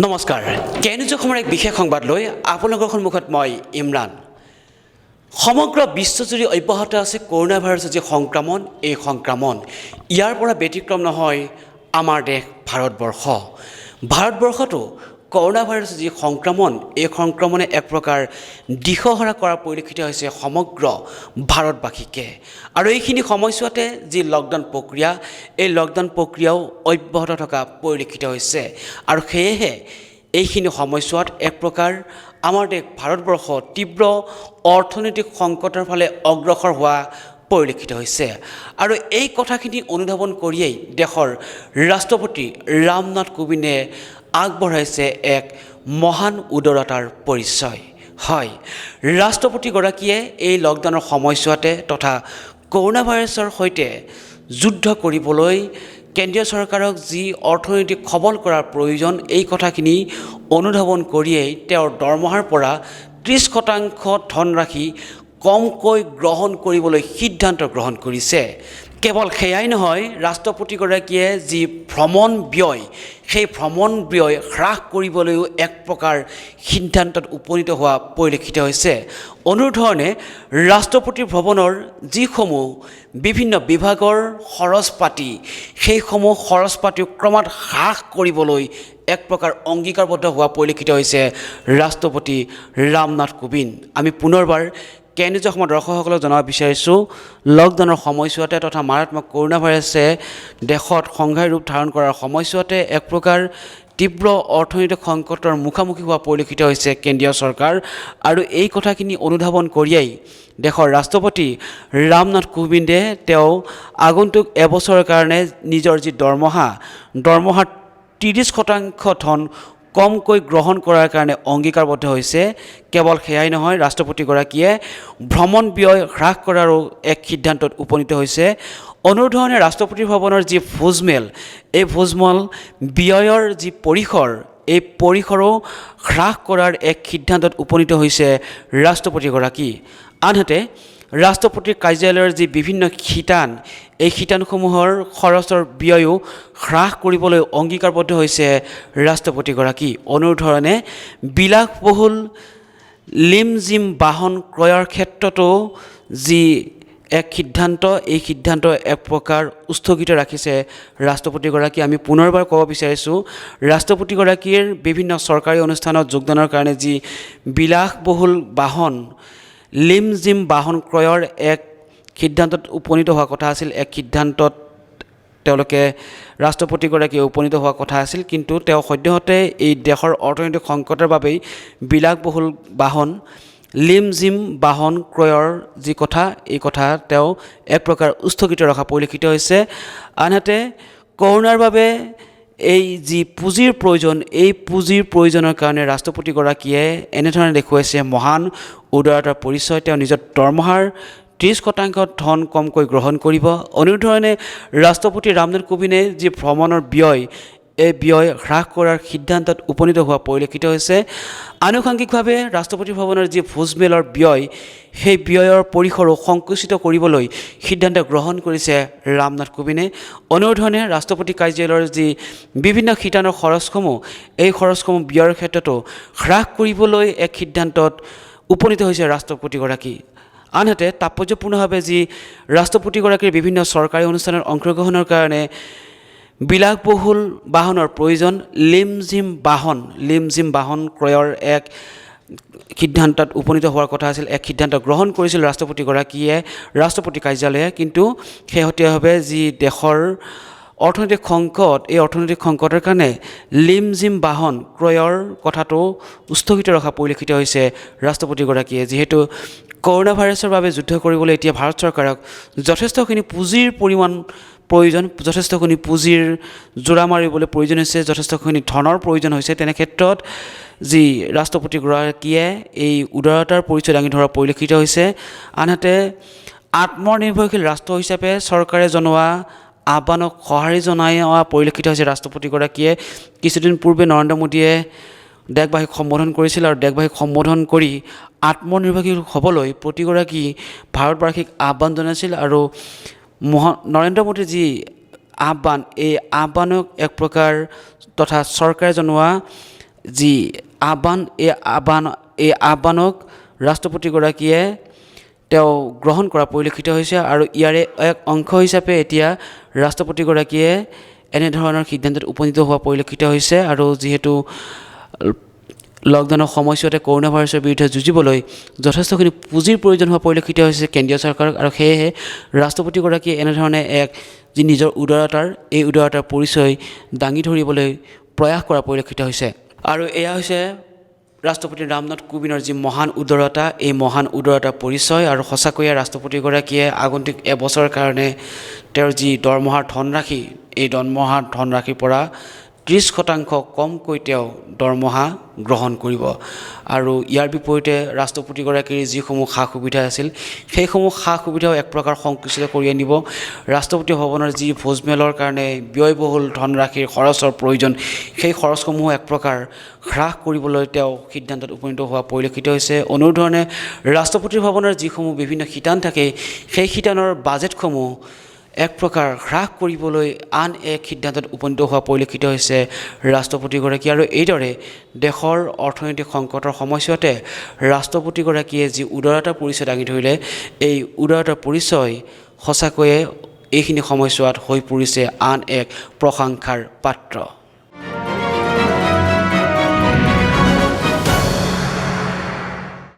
নমস্কাৰ কেনিউজ অসমৰ এক বিশেষ সংবাদ লৈ আপোনালোকৰ সন্মুখত মই ইমৰান সমগ্ৰ বিশ্বজুৰি অব্যাহত আছে কৰোনা ভাইৰাছৰ যি সংক্ৰমণ এই সংক্ৰমণ ইয়াৰ পৰা ব্যতিক্ৰম নহয় আমাৰ দেশ ভাৰতবৰ্ষতো কৰোনা ভাইৰাছৰ যি সংক্ৰমণ এই সংক্ৰমণে এক প্ৰকাৰ দিশহৰা কৰা পৰিলক্ষিত হৈছে সমগ্ৰ ভাৰতবাসীকে আৰু এইখিনি সময়ছোৱাতে যি লকডাউন প্ৰক্ৰিয়া এই লকডাউন প্ৰক্ৰিয়াও অব্যাহত থকা পৰিলক্ষিত হৈছে আৰু সেয়েহে এইখিনি সময়ছোৱাত এক প্ৰকাৰ আমাৰ দেশ ভাৰতবৰ্ষ তীব্ৰ অৰ্থনৈতিক সংকটৰ ফালে অগ্ৰসৰ হোৱা পৰিলক্ষিত হৈছে আৰু এই কথাখিনি অনুধাৱন কৰিয়েই দেশৰ ৰাষ্ট্ৰপতি ৰামনাথ কোবিন্দে আগবঢ়াইছে এক মহান উদাৰতাৰ পৰিচয় হয় ৰাষ্ট্ৰপতিগৰাকীয়ে এই লকডাউনৰ সময়ছোৱাতে তথা কৰোনা ভাইৰাছৰ সৈতে যুদ্ধ কৰিবলৈ কেন্দ্ৰীয় চৰকাৰক যি অৰ্থনৈতিক সবল কৰাৰ প্ৰয়োজন এই কথাখিনি অনুধাৱন কৰিয়েই তেওঁৰ দৰমহাৰ পৰা 30% ধনৰাশি কমকৈ গ্ৰহণ কৰিবলৈ সিদ্ধান্ত গ্ৰহণ কৰিছে কেৱল সেয়াই নহয় ৰাষ্ট্ৰপতিগৰাকীয়ে যি ভ্ৰমণ ব্যয় সেই ভ্ৰমণ ব্যয় হ্ৰাস কৰিবলৈও এক প্ৰকাৰ সিদ্ধান্তত উপনীত হোৱা পৰিলক্ষিত হৈছে অনুধৰণে ৰাষ্ট্ৰপতি ভৱনৰ যিসমূহ বিভিন্ন বিভাগৰ খৰচ পাতি সেইসমূহ খৰচ পাতি ক্ৰমাৎ হ্ৰাস কৰিবলৈ এক প্ৰকাৰ অংগীকাৰবদ্ধ হোৱা পৰিলক্ষিত হৈছে ৰাষ্ট্ৰপতি ৰামনাথ কোবিন্দ আমি পুনৰবাৰ কেন্দ্ৰীয় অসমৰ দৰ্শকসকলক জনাব বিচাৰিছোঁ লকডাউনৰ সময়ছোৱাতে তথা মাৰাত্মক কৰোনা ভাইৰাছে দেশত সংঘাই ৰূপ ধাৰণ কৰাৰ সময়ছোৱাতে এক প্ৰকাৰ তীব্ৰ অৰ্থনৈতিক সংকটৰ মুখামুখি হোৱা পৰিলক্ষিত হৈছে কেন্দ্ৰীয় চৰকাৰ আৰু এই কথাখিনি অনুধাৱন কৰিয়েই দেশৰ ৰাষ্ট্ৰপতি ৰামনাথ কোবিন্দে তেওঁ আগন্তুক এবছৰৰ কাৰণে নিজৰ যি দৰমহাৰ 30% ধন কমকৈ গ্ৰহণ কৰাৰ কাৰণে অংগীকাৰবদ্ধ হৈছে কেৱল সেয়াই নহয় ৰাষ্ট্ৰপতিগৰাকীয়ে ভ্ৰমণ ব্যয় হ্ৰাস কৰাৰো এক সিদ্ধান্তত উপনীত হৈছে অনুধৰণে ৰাষ্ট্ৰপতি ভৱনৰ যি ভোজমেল এই ভোজমেল ব্যয়ৰ যি পৰিসৰ এই পৰিসৰো হ্ৰাস কৰাৰ এক সিদ্ধান্তত উপনীত হৈছে ৰাষ্ট্ৰপতিগৰাকী আনহাতে ৰাষ্ট্ৰপতিৰ কাৰ্যালয়ৰ যি বিভিন্ন শিতান এই শিতানসমূহৰ খৰচৰ ব্যয়ো হ্ৰাস কৰিবলৈ অংগীকাৰবদ্ধ হৈছে ৰাষ্ট্ৰপতিগৰাকী অনুধৰণে বিলাসবহুল লিমজিম বাহন ক্ৰয়ৰ ক্ষেত্ৰতো যি এক সিদ্ধান্ত এই সিদ্ধান্ত এক প্ৰকাৰ স্থগিত ৰাখিছে ৰাষ্ট্ৰপতিগৰাকী আমি পুনৰবাৰ ক'ব বিচাৰিছোঁ ৰাষ্ট্ৰপতিগৰাকীৰ বিভিন্ন চৰকাৰী অনুষ্ঠানত যোগদানৰ কাৰণে যি বিলাসবহুল বাহন লিমজিম বাহন ক্ৰয়ৰ এক সিদ্ধান্তত উপনীত হোৱা কথা আছিল এক সিদ্ধান্তত তেওঁলোকে ৰাষ্ট্ৰপতিগৰাকীয়ে উপনীত হোৱা কথা আছিল কিন্তু তেওঁ সদ্যহতে এই দেশৰ অৰ্থনৈতিক সংকটৰ বাবেই বিলাসবহুল বাহন লিমজিম বাহন ক্ৰয়ৰ যি কথা এই কথা তেওঁ এক প্ৰকাৰ স্থগিত ৰখা পৰিলক্ষিত হৈছে আনহাতে কৰোনাৰ বাবে এই যি পুঁজিৰ প্ৰয়োজন এই পুঁজিৰ প্ৰয়োজনৰ কাৰণে ৰাষ্ট্ৰপতিগৰাকীয়ে এনেধৰণে দেখুৱাইছে মহান উদাৰতাৰ পৰিচয় তেওঁ নিজৰ দৰমহাৰ 30% ধন কমকৈ গ্ৰহণ কৰিব অনুধৰণে ৰাষ্ট্ৰপতি ৰামনাথ কোবিন্দে যি ভ্ৰমণৰ ব্যয় এই ব্যয় হ্ৰাস কৰাৰ সিদ্ধান্তত উপনীত হোৱা পৰিলক্ষিত হৈছে আনুষংগিকভাৱে ৰাষ্ট্ৰপতি ভৱনৰ যি ভোজমেলৰ ব্যয় সেই ব্যয়ৰ পৰিসৰো সংকুচিত কৰিবলৈ সিদ্ধান্ত গ্ৰহণ কৰিছে ৰামনাথ কোবিন্দে অনুধৰণে ৰাষ্ট্ৰপতি কাৰ্যালয়ৰ যি বিভিন্ন শিতানৰ খৰচসমূহ এই খৰচসমূহ ব্যয়ৰ ক্ষেত্ৰতো হ্ৰাস কৰিবলৈ এক সিদ্ধান্তত উপনীত হৈছে ৰাষ্ট্ৰপতিগৰাকী আনহাতে তাৎপৰ্যপূৰ্ণভাৱে যি ৰাষ্ট্ৰপতিগৰাকীৰ বিভিন্ন চৰকাৰী অনুষ্ঠানত অংশগ্ৰহণৰ কাৰণে বিলাসবহুল বাহনৰ প্ৰয়োজন লিমজিম বাহন ক্ৰয়ৰ এক সিদ্ধান্তত উপনীত হোৱাৰ কথা আছিল এক সিদ্ধান্ত গ্ৰহণ কৰিছিল ৰাষ্ট্ৰপতিগৰাকীয়ে ৰাষ্ট্ৰপতি কাৰ্যালয়ে কিন্তু শেহতীয়াভাৱে যি দেশৰ অৰ্থনৈতিক সংকট এই অৰ্থনৈতিক সংকটৰ কাৰণে লিমজিম বাহন ক্ৰয়ৰ কথাটো স্থগিত ৰখা পৰিলক্ষিত হৈছে ৰাষ্ট্ৰপতিগৰাকীয়ে যিহেতু কৰোনা ভাইৰাছৰ বাবে যুদ্ধ কৰিবলৈ এতিয়া ভাৰত চৰকাৰক যথেষ্টখিনি পুঁজিৰ পৰিমাণ প্ৰয়োজন যথেষ্টখিনি পুঁজিৰ জোৰা মাৰিবলৈ প্ৰয়োজন হৈছে যথেষ্টখিনি ধনৰ প্ৰয়োজন হৈছে তেনে ক্ষেত্ৰত যি ৰাষ্ট্ৰপতিগৰাকীয়ে এই উদাৰতাৰ পৰিচয় দাঙি ধৰা পৰিলক্ষিত হৈছে আনহাতে আত্মনিৰ্ভৰশীল ৰাষ্ট্ৰ হিচাপে চৰকাৰে জনোৱা আহ্বানক সঁহাৰি জনোৱা পৰিলক্ষিত হৈছে ৰাষ্ট্ৰপতিগৰাকীয়ে কিছুদিন পূৰ্বে নৰেন্দ্ৰ মোদীয়ে দেশবাসীক সম্বোধন কৰিছিল আৰু দেশবাসীক সম্বোধন কৰি আত্মনিৰ্ভৰশীল হ'বলৈ প্ৰতিগৰাকী ভাৰতবাসীক আহ্বান জনাইছিল আৰু নৰেন্দ্ৰ মোদীৰ যি আহ্বান এই আহ্বানক এক প্ৰকাৰ তথা চৰকাৰে জনোৱা যি এই আহ্বানক ৰাষ্ট্ৰপতিগৰাকীয়ে তেওঁ গ্ৰহণ কৰা পৰিলক্ষিত হৈছে আৰু ইয়াৰে এক অংশ হিচাপে এতিয়া ৰাষ্ট্ৰপতিগৰাকীয়ে এনেধৰণৰ সিদ্ধান্তত উপনীত হোৱা পৰিলক্ষিত হৈছে আৰু যিহেতু লকডাউনৰ সময়ছোৱাতে কৰোনা ভাইৰাছৰ বিৰুদ্ধে যুঁজিবলৈ যথেষ্টখিনি পুঁজিৰ প্ৰয়োজন হোৱা পৰিলক্ষিত হৈছে কেন্দ্ৰীয় চৰকাৰক আৰু সেয়েহে ৰাষ্ট্ৰপতিগৰাকীয়ে এনেধৰণে যি নিজৰ এই উদাৰতাৰ পৰিচয় দাঙি ধৰিবলৈ প্ৰয়াস কৰা পৰিলক্ষিত হৈছে আৰু এয়া হৈছে ৰাষ্ট্ৰপতি ৰামনাথ কোবিন্দৰ যি মহান উদাৰতা এই মহান উদাৰতাৰ পৰিচয় আৰু সঁচাকৈয়ে ৰাষ্ট্ৰপতিগৰাকীয়ে আগন্তুক এবছৰৰ কাৰণে তেওঁৰ যি দৰমহাৰ ধনৰাশি এই দৰমহাৰ ধনৰাশিৰ পৰা 30% কমকৈ তেওঁ দৰমহা গ্ৰহণ কৰিব আৰু ইয়াৰ বিপৰীতে ৰাষ্ট্ৰপতিগৰাকীৰ যিসমূহ সা সুবিধা আছিল সেইসমূহ সা সুবিধাও এক প্ৰকাৰ সংকুচিত কৰি আনিব ৰাষ্ট্ৰপতি ভৱনৰ যি ভোজমেলৰ কাৰণে ব্যয়বহুল ধনৰাশিৰ খৰচৰ প্ৰয়োজন সেই খৰচসমূহ এক প্ৰকাৰ হ্ৰাস কৰিবলৈ তেওঁ সিদ্ধান্তত উপনীত হোৱা পৰিলক্ষিত হৈছে অনুধৰণে ৰাষ্ট্ৰপতি ভৱনৰ যিসমূহ বিভিন্ন শিতান থাকে সেই শিতানৰ বাজেটসমূহ এক প্ৰকাৰ হ্ৰাস কৰিবলৈ আন এক সিদ্ধান্তত উপনীত হোৱা পৰিলক্ষিত হৈছে ৰাষ্ট্ৰপতিগৰাকী আৰু এইদৰে দেশৰ অৰ্থনৈতিক সংকটৰ সময়ছোৱাতে ৰাষ্ট্ৰপতিগৰাকীয়ে যি উদাৰতাৰ পৰিচয় দাঙি ধৰিলে এই উদাৰতাৰ পৰিচয় সঁচাকৈয়ে এইখিনি সময়ছোৱাত হৈ পৰিছে আন এক প্ৰশংসাৰ পাত্ৰ